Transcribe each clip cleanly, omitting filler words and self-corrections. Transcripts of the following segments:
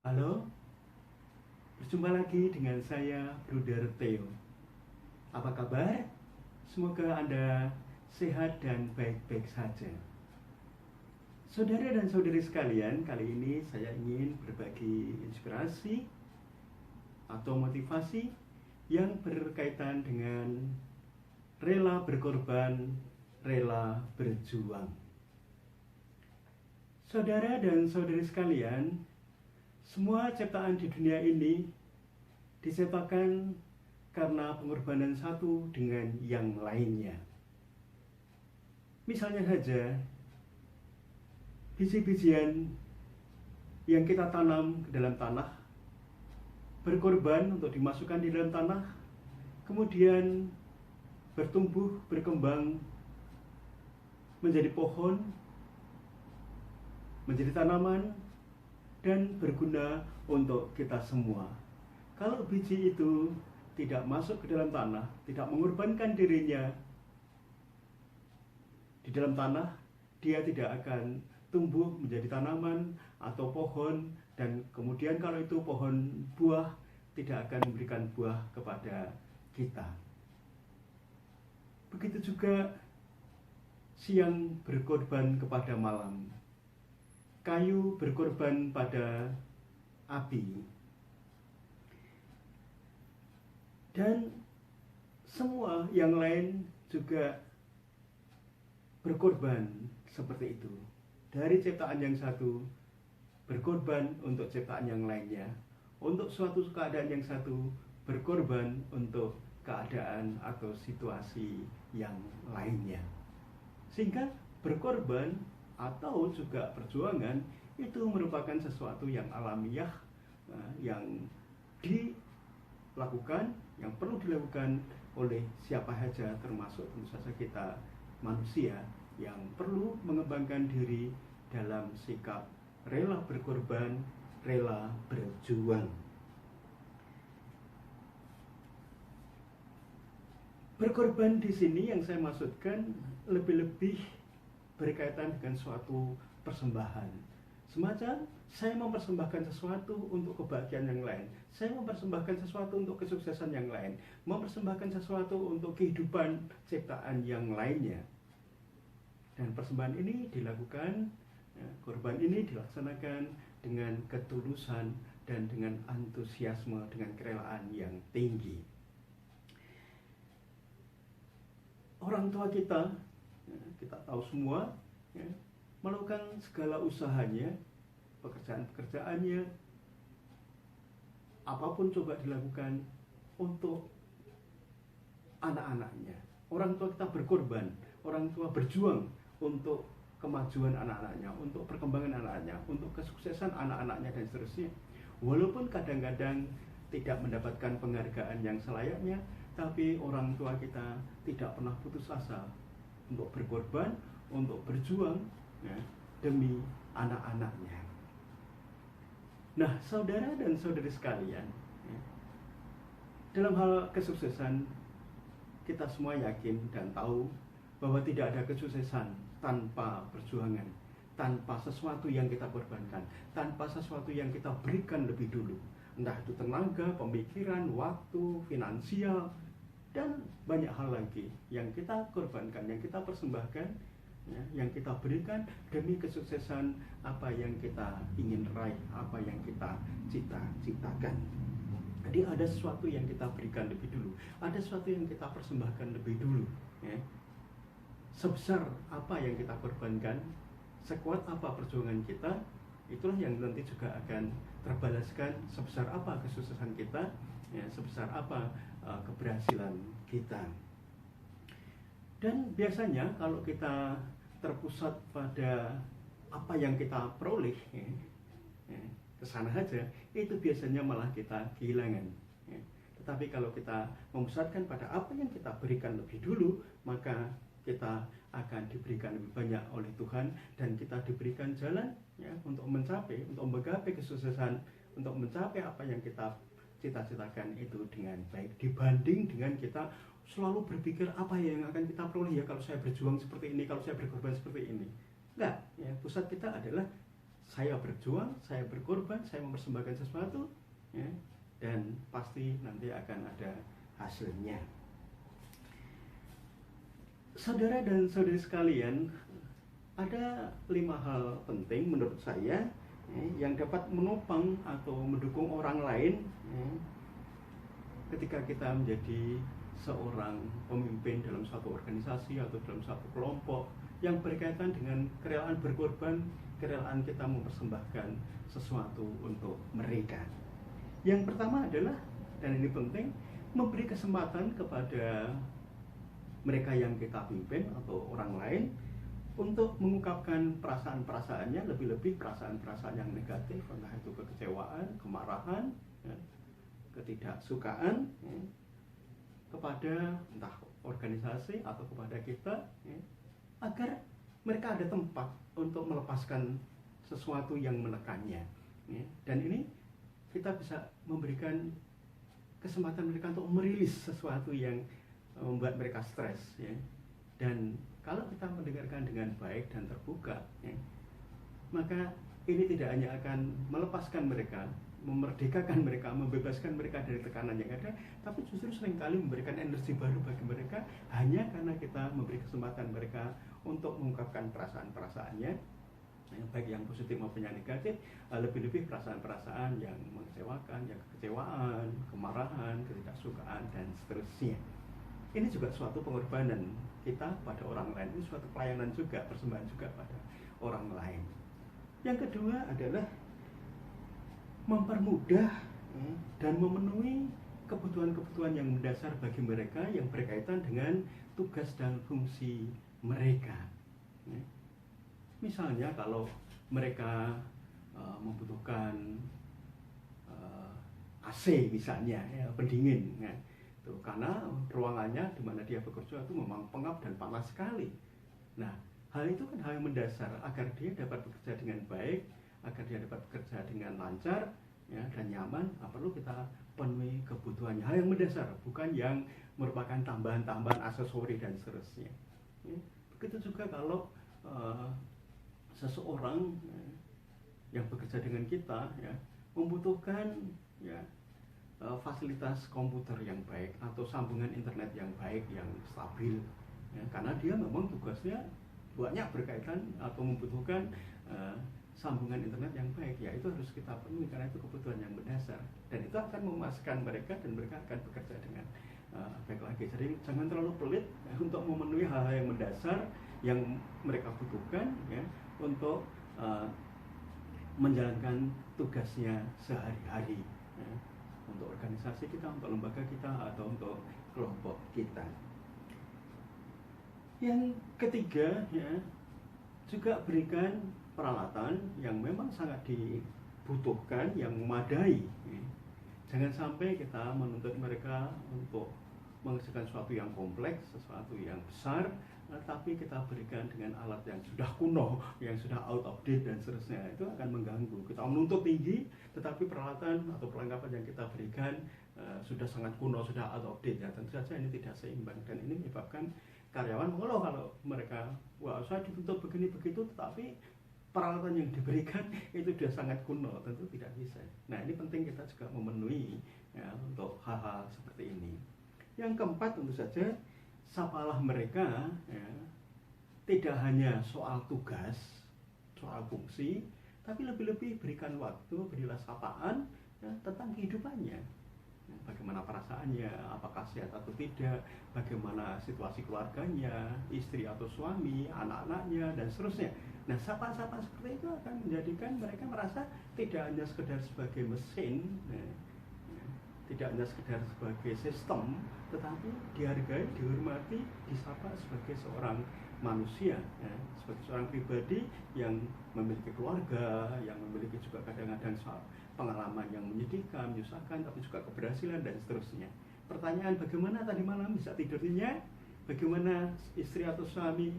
Halo, berjumpa lagi dengan saya, Bruder Theo. Apa kabar? Semoga Anda sehat dan baik-baik saja. Saudara dan saudari sekalian, kali ini saya ingin berbagi inspirasi atau motivasi yang berkaitan dengan rela berkorban, rela berjuang. Saudara dan saudari sekalian, semua ciptaan di dunia ini diciptakan karena pengorbanan satu dengan yang lainnya. Misalnya saja, biji-bijian yang kita tanam ke dalam tanah berkorban untuk dimasukkan di dalam tanah, kemudian bertumbuh, berkembang, menjadi pohon, menjadi tanaman, dan berguna untuk kita semua. Kalau biji itu tidak masuk ke dalam tanah, tidak mengorbankan dirinya di dalam tanah, dia tidak akan tumbuh menjadi tanaman atau pohon, dan kemudian kalau itu pohon buah, tidak akan memberikan buah kepada kita. Begitu juga siang berkorban kepada malam, kayu berkorban pada api, dan semua yang lain juga berkorban seperti itu. Dari ciptaan yang satu berkorban untuk ciptaan yang lainnya, untuk suatu keadaan yang satu berkorban untuk keadaan atau situasi yang lainnya. Sehingga berkorban atau juga perjuangan itu merupakan sesuatu yang alamiah, yang dilakukan, yang perlu dilakukan oleh siapa saja, termasuk tentu saja kita manusia yang perlu mengembangkan diri dalam sikap rela berkorban, rela berjuang. Berkorban di sini yang saya maksudkan lebih-lebih berkaitan dengan suatu persembahan. Semacam saya mempersembahkan sesuatu untuk kebahagiaan yang lain, saya mempersembahkan sesuatu untuk kesuksesan yang lain, mempersembahkan sesuatu untuk kehidupan ciptaan yang lainnya. Dan persembahan ini dilakukan, korban ini dilaksanakan dengan ketulusan dan dengan antusiasme, dengan kerelaan yang tinggi. Orang tua kita, kita tahu semua, melakukan segala usahanya, pekerjaan-pekerjaannya, apapun coba dilakukan untuk anak-anaknya. Orang tua kita berkorban, orang tua berjuang untuk kemajuan anak-anaknya, untuk perkembangan anak-anaknya, untuk kesuksesan anak-anaknya dan seterusnya. Walaupun kadang-kadang tidak mendapatkan penghargaan yang selayaknya, tapi orang tua kita tidak pernah putus asa untuk berkorban, untuk berjuang, demi anak-anaknya. Nah, saudara dan saudari sekalian, dalam hal kesuksesan, kita semua yakin dan tahu bahwa tidak ada kesuksesan tanpa perjuangan, tanpa sesuatu yang kita korbankan, tanpa sesuatu yang kita berikan lebih dulu. Entah itu tenaga, pemikiran, waktu, finansial, dan banyak hal lagi yang kita korbankan, yang kita persembahkan, yang kita berikan demi kesuksesan apa yang kita ingin raih, apa yang kita cita-citakan. Jadi ada sesuatu yang kita berikan lebih dulu, ada sesuatu yang kita persembahkan lebih dulu. Sebesar apa yang kita korbankan, sekuat apa perjuangan kita, itulah yang nanti juga akan terbalaskan sebesar apa kesuksesan kita, sebesar apa keberhasilan kita. Dan biasanya kalau kita terpusat pada apa yang kita peroleh, ke sana saja, itu biasanya malah kita kehilangan. Tetapi kalau kita memusatkan pada apa yang kita berikan lebih dulu, maka kita akan diberikan lebih banyak oleh Tuhan, dan kita diberikan jalan untuk mencapai, untuk menggapai kesuksesan, untuk mencapai apa yang kita cita-citakan itu dengan baik, dibanding dengan kita selalu berpikir apa yang akan kita peroleh ya kalau saya berjuang seperti ini, kalau saya berkorban seperti ini. Enggak, pusat kita adalah saya berjuang, saya berkorban, saya mempersembahkan sesuatu, ya, dan pasti nanti akan ada hasilnya. Saudara dan saudari sekalian, ada 5 hal penting menurut saya, ya, yang dapat menopang atau mendukung orang lain, ya, ketika kita menjadi seorang pemimpin dalam suatu organisasi atau dalam suatu kelompok yang berkaitan dengan kerelaan berkorban, kerelaan kita mempersembahkan sesuatu untuk mereka. Yang pertama adalah, dan ini penting, memberi kesempatan kepada mereka yang kita pimpin atau orang lain untuk mengungkapkan perasaan-perasaannya, lebih-lebih perasaan-perasaan yang negatif, entah itu kekecewaan, kemarahan, ya, ketidaksukaan, ya, kepada entah organisasi atau kepada kita, ya, agar mereka ada tempat untuk melepaskan sesuatu yang menekannya, ya. Dan ini kita bisa memberikan kesempatan mereka untuk merilis sesuatu yang membuat mereka stres, ya. Dan kalau kita mendengarkan dengan baik dan terbuka, ya, maka ini tidak hanya akan melepaskan mereka, memerdekakan mereka, membebaskan mereka dari tekanan yang ada, tapi justru seringkali memberikan energi baru bagi mereka hanya karena kita memberi kesempatan mereka untuk mengungkapkan perasaan-perasaannya, baik yang positif maupun yang negatif, lebih-lebih perasaan-perasaan yang mengecewakan, yang kekecewaan, kemarahan, ketidaksukaan, dan seterusnya. Ini juga suatu pengorbanan kita pada orang lain, ini suatu pelayanan juga, persembahan juga pada orang lain. Yang kedua adalah mempermudah dan memenuhi kebutuhan-kebutuhan yang mendasar bagi mereka yang berkaitan dengan tugas dan fungsi mereka. Misalnya kalau mereka membutuhkan AC misalnya, ya, pendingin, ya, tuh, karena ruangannya di mana dia bekerja itu memang pengap dan panas sekali. Nah, hal itu kan hal yang mendasar agar dia dapat bekerja dengan baik, agar dia dapat bekerja dengan lancar, ya, dan nyaman. Perlu kita penuhi kebutuhannya, hal yang mendasar, bukan yang merupakan tambahan-tambahan aksesori dan seterusnya, ya. Begitu juga kalau seseorang, ya, yang bekerja dengan kita, ya, membutuhkan, ya, fasilitas komputer yang baik atau sambungan internet yang baik, yang stabil, ya, karena dia memang tugasnya banyak berkaitan atau membutuhkan sambungan internet yang baik, ya itu harus kita penuhi karena itu kebutuhan yang mendasar dan itu akan memuaskan mereka dan mereka akan bekerja dengan baik lagi. Jadi jangan terlalu pelit, ya, untuk memenuhi hal-hal yang mendasar yang mereka butuhkan, ya, untuk menjalankan tugasnya sehari-hari, ya, untuk organisasi kita, untuk lembaga kita, atau untuk kelompok kita. Yang ketiga, ya, juga berikan peralatan yang memang sangat dibutuhkan, yang memadai, ya. Jangan sampai kita menuntut mereka untuk mengerjakan sesuatu yang kompleks, sesuatu yang besar, tapi kita berikan dengan alat yang sudah kuno, yang sudah out of date dan seterusnya. Itu akan mengganggu. Kita menuntut tinggi, tetapi peralatan atau perlengkapan yang kita berikan sudah sangat kuno, sudah out of date, ya. Tentu saja ini tidak seimbang dan ini menyebabkan karyawan mengeluh kalau mereka, wah saya dituntut begini begitu, tetapi peralatan yang diberikan itu sudah sangat kuno. Tentu tidak bisa. Nah, ini penting kita juga memenuhi, ya, untuk hal-hal seperti ini. Yang keempat, tentu saja sapalah mereka, ya, tidak hanya soal tugas, soal fungsi, tapi lebih-lebih berikan waktu, berilah sapaan, ya, tentang kehidupannya. Bagaimana perasaannya, apakah sehat atau tidak, bagaimana situasi keluarganya, istri atau suami, anak-anaknya, dan seterusnya. Nah, sapa-sapa seperti itu akan menjadikan mereka merasa tidak hanya sekedar sebagai mesin, ya, tidak hanya sekedar sebagai sistem, tetapi dihargai, dihormati, disapa sebagai seorang manusia, ya, sebagai seorang pribadi yang memiliki keluarga, yang memiliki juga kadang-kadang pengalaman yang menyedihkan, menyusahkan, tapi juga keberhasilan dan seterusnya. Pertanyaan, bagaimana tadi malam bisa tidurnya, bagaimana istri atau suami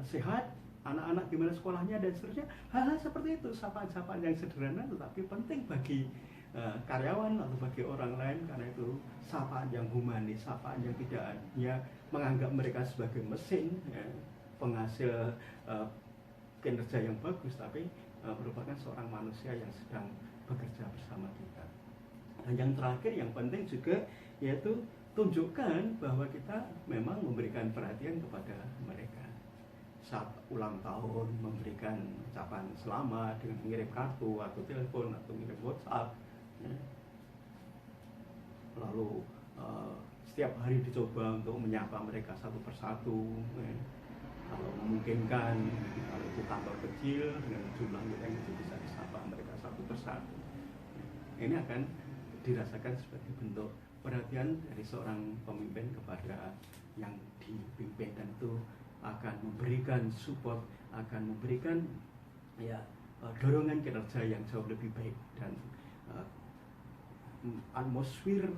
sehat, anak-anak gimana sekolahnya dan seterusnya. Hal-hal seperti itu, sapaan-sapaan yang sederhana tetapi penting bagi karyawan atau bagi orang lain, karena itu sapaan yang humanis, sapaan yang tidak hanya menganggap mereka sebagai mesin, ya, penghasil kinerja yang bagus, tapi merupakan seorang manusia yang sedang bekerja bersama kita. Dan yang terakhir yang penting juga yaitu tunjukkan bahwa kita memang memberikan perhatian kepada mereka. Saat ulang tahun memberikan ucapan selamat dengan mengirim kartu atau telepon atau mengirim WhatsApp, ya. Lalu setiap hari dicoba untuk menyapa mereka satu persatu, ya. Kalau memungkinkan, kalau itu kantor kecil dengan jumlah yang itu bisa disapa mereka satu persatu. Ini akan dirasakan sebagai bentuk perhatian dari seorang pemimpin kepada yang dipimpin, dan itu akan memberikan support, akan memberikan dorongan kinerja yang jauh lebih baik, dan atmosfer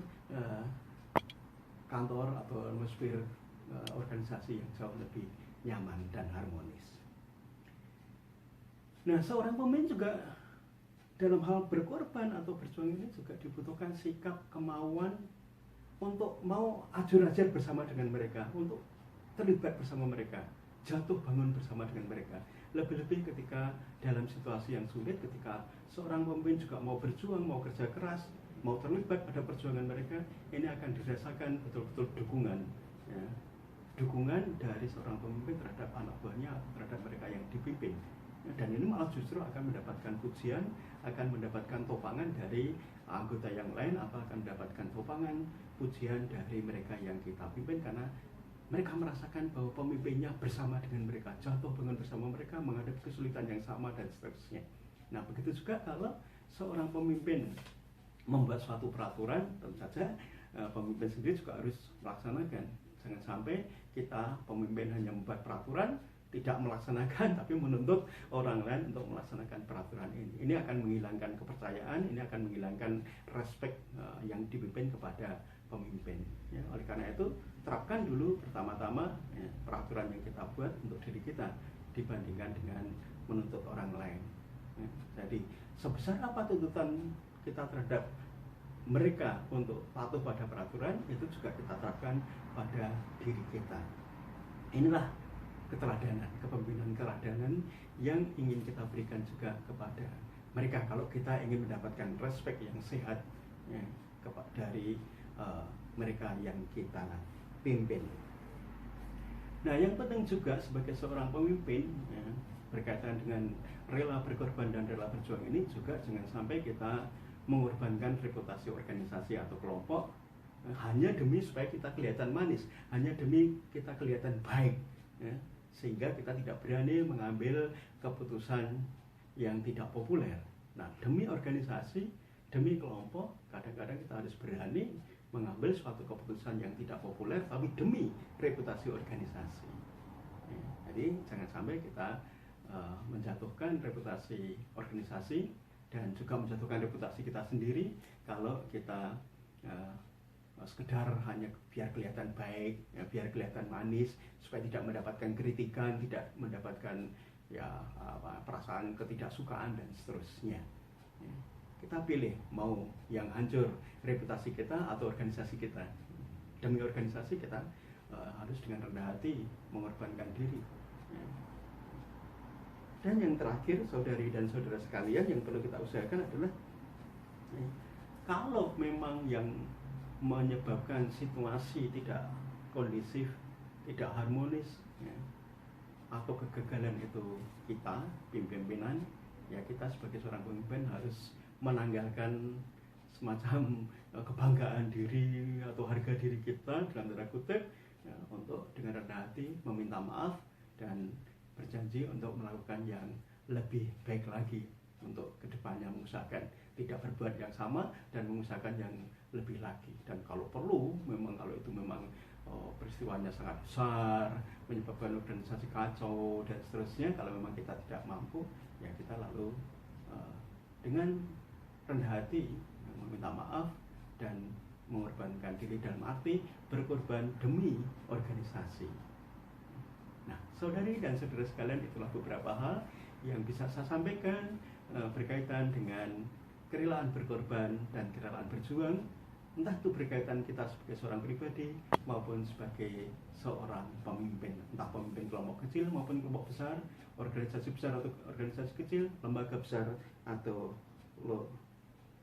kantor atau atmosfer organisasi yang jauh lebih nyaman dan harmonis. Nah, seorang pemimpin juga dalam hal berkorban atau berjuang ini juga dibutuhkan sikap, kemauan untuk mau ajur-ajur bersama dengan mereka, untuk terlibat bersama mereka, jatuh bangun bersama dengan mereka. Lebih-lebih ketika dalam situasi yang sulit, ketika seorang pemimpin juga mau berjuang, mau kerja keras, mau terlibat pada perjuangan mereka, ini akan dirasakan betul-betul dukungan, ya. Dukungan dari seorang pemimpin terhadap anak buahnya, terhadap mereka yang dipimpin. Dan ini malah justru akan mendapatkan pujian, akan mendapatkan topangan dari anggota yang lain, atau akan mendapatkan topangan, pujian dari mereka yang kita pimpin, karena mereka merasakan bahwa pemimpinnya bersama dengan mereka, jatuh bangun bersama mereka, menghadapi kesulitan yang sama, dan seterusnya. Nah, begitu juga kalau seorang pemimpin membuat suatu peraturan, tentu saja pemimpin sendiri juga harus melaksanakan. Jangan sampai kita pemimpin hanya membuat peraturan, tidak melaksanakan, tapi menuntut orang lain untuk melaksanakan peraturan ini. Ini akan menghilangkan kepercayaan, ini akan menghilangkan respek yang dipimpin kepada pemimpin. Ya, oleh karena itu, terapkan dulu pertama-tama peraturan yang kita buat untuk diri kita dibandingkan dengan menuntut orang lain. Ya, jadi sebesar apa tuntutan kita terhadap mereka untuk patuh pada peraturan, itu juga kita terapkan pada diri kita. Inilah keteladanan, kepemimpinan keteladanan yang ingin kita berikan juga kepada mereka kalau kita ingin mendapatkan respek yang sehat, ya, dari mereka yang kita pimpin. Nah, yang penting juga sebagai seorang pemimpin, ya, berkaitan dengan rela berkorban dan rela berjuang ini juga jangan sampai kita mengorbankan reputasi organisasi atau kelompok hanya demi supaya kita kelihatan manis, hanya demi kita kelihatan baik, ya, sehingga kita tidak berani mengambil keputusan yang tidak populer. Nah, demi organisasi, demi kelompok, kadang-kadang kita harus berani mengambil suatu keputusan yang tidak populer, tapi demi reputasi organisasi. Ya, jadi jangan sampai kita menjatuhkan reputasi organisasi dan juga menjatuhkan reputasi kita sendiri kalau kita sekedar hanya biar kelihatan baik, ya, biar kelihatan manis, supaya tidak mendapatkan kritikan, tidak mendapatkan perasaan ketidaksukaan dan seterusnya. Ya, kita pilih mau yang hancur reputasi kita atau organisasi kita. Demi organisasi kita harus dengan rendah hati mengorbankan diri. Ya. Dan yang terakhir, saudari dan saudara sekalian, yang perlu kita usahakan adalah kalau memang yang menyebabkan situasi tidak kondusif, tidak harmonis, ya, atau kegagalan itu kita, pimpinan, ya kita sebagai seorang pemimpin harus menanggalkan semacam kebanggaan diri atau harga diri kita dalam tanda kutip, ya, untuk dengan rendah hati meminta maaf dan berjanji untuk melakukan yang lebih baik lagi untuk kedepannya, mengusahakan tidak berbuat yang sama dan mengusahakan yang lebih lagi. Dan kalau perlu, memang kalau itu memang peristiwanya sangat besar, menyebabkan organisasi kacau dan seterusnya, kalau memang kita tidak mampu, ya kita lalu dengan rendah hati meminta maaf dan mengorbankan diri, dalam arti berkorban demi organisasi. Nah, saudari dan saudara sekalian, itulah beberapa hal yang bisa saya sampaikan berkaitan dengan kerelaan berkorban dan kerelaan berjuang entah itu berkaitan kita sebagai seorang pribadi maupun sebagai seorang pemimpin, entah pemimpin kelompok kecil maupun kelompok besar, organisasi besar atau organisasi kecil, lembaga besar atau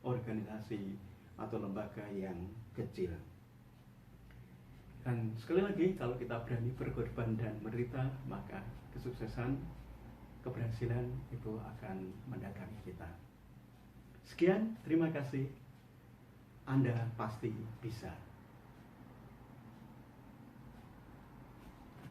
organisasi atau lembaga yang kecil. Dan sekali lagi, kalau kita berani berkorban dan menderita, maka kesuksesan, keberhasilan itu akan mendatangi kita. Sekian, terima kasih. Anda pasti bisa.